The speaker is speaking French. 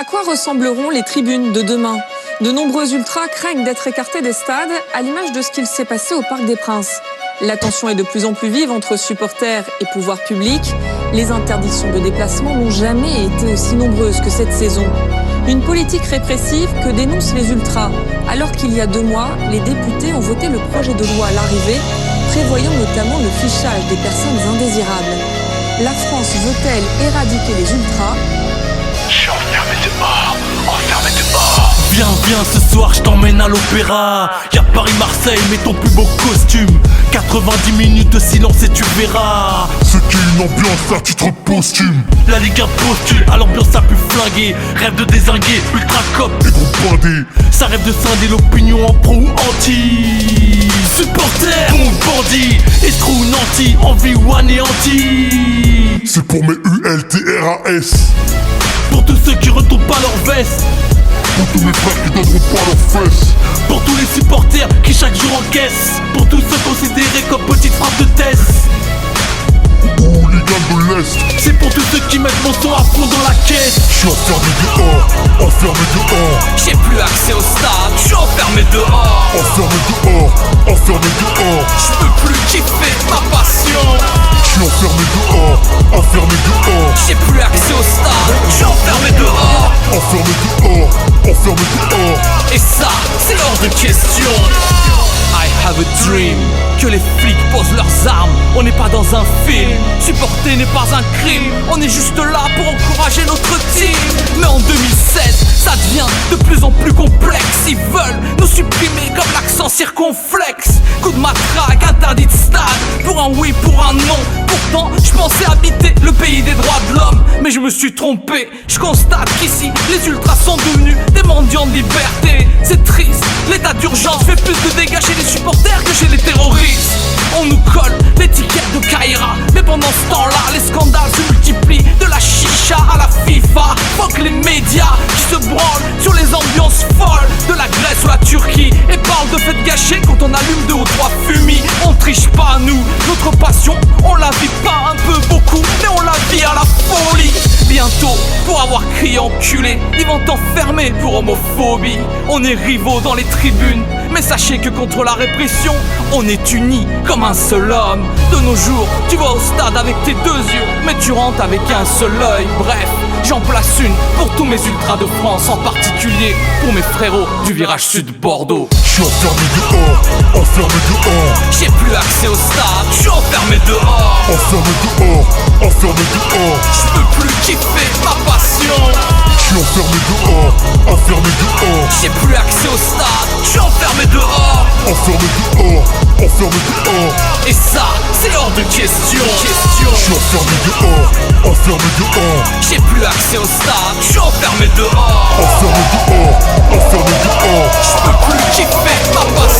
À quoi ressembleront les tribunes de demain ? De nombreux ultras craignent d'être écartés des stades, à l'image de ce qu'il s'est passé au Parc des Princes. La tension est de plus en plus vive entre supporters et pouvoirs publics. Les interdictions de déplacement n'ont jamais été aussi nombreuses que cette saison. Une politique répressive que dénoncent les ultras, alors qu'il y a 2 mois, les députés ont voté le projet de loi à l'arrivée, prévoyant notamment le fichage des personnes indésirables. La France veut-elle éradiquer les ultras ? Je suis enfermé dehors, enfermé dehors. Viens ce soir, je t'emmène à l'opéra. Y'a Paris-Marseille, mets ton plus beau costume. 90 minutes de silence et tu verras. C'est qui une ambiance à titre posthume. La Ligue 1 postule à l'ambiance la plus flinguée. Rêve de dézinguer, ultra cop et gros bandits. Ça rêve de scinder l'opinion en pro ou anti. Supporters, bandits, escrocs ou nantis, envie ou anéanti. C'est pour mes ULTRAS. Pour tous ceux qui retournent pas leur veste. Pour tous mes frères qui donneront pas leurs fesses. Pour tous les supporters qui chaque jour encaissent. Pour tous ceux considérés comme petites frappes de test. Hooligans de l'Est. C'est pour tous ceux qui mettent mon sang à fond dans la caisse. Je suis enfermé dehors, enfermé dehors. J'ai plus accès au stade, je suis enfermé dehors. Enfermé dehors, enfermé dehors. Je peux plus kiffer ma passion. Je suis enfermé dehors, enfermé dehors. J'ai plus accès au stade, je suis enfermé dehors. Enfermé dehors, enfermé dehors. Et ça, c'est hors de question. I have a dream. Que les flics posent leurs armes. On n'est pas dans un film. Supporter n'est pas un crime. On est juste là pour encourager notre team. Mais en 2007, ça devient de plus en plus complexe. Ils veulent nous supprimer comme l'accent circonflexe. Coup de matraque, interdit de stade. Pour un oui, pour un non. Pourtant, je pensais habiter le pays des droits de l'homme. Mais je me suis trompé. Je constate qu'ici, les ultras sont devenus des mendiants de liberté. C'est triste, l'état d'urgence fait plus de dégâts chez les supporters que chez les terroristes. On nous colle l'étiquette de Kaira. Mais pendant ce temps-là, les scandales se multiplient. De la chicha à la FIFA. Fuck les médias qui se branlent sur les ambiances folles de la Grèce ou la Turquie. Et parlent de fêtes gâchées quand on allume 2 ou 3 fumis. On triche pas nous, notre passion, on la vit pas un peu beaucoup, mais on la vit à la folie. Bientôt, pour avoir crié enculé, ils vont t'enfermer pour homophobie. On est rivaux dans les tribunes, mais sachez que contre la répression, on est unis comme un seul homme. De nos jours, tu vas au stade avec tes 2 yeux, mais tu rentres avec un seul œil. Bref, j'en place une pour tous mes ultras de France, en particulier pour mes frérots du virage sud Bordeaux. Je suis enfermé dehors, enfermé dehors. J'ai plus accès au stade, je suis enfermé dehors. Enfermé dehors, enfermé dehors. Je peux plus kiffer ma passion. Je suis enfermé dehors, enfermé dehors. J'ai plus accès au stade, je suis enfermé dehors. Enfermé dehors, enfermé dehors. Et ça, c'est hors de question. Je suis enfermé dehors, enfermé dehors. J'ai plus accès au stade, je suis enfermé dehors. Enfermé dehors, enfermé dehors. Je peux plus kiffer ma passion.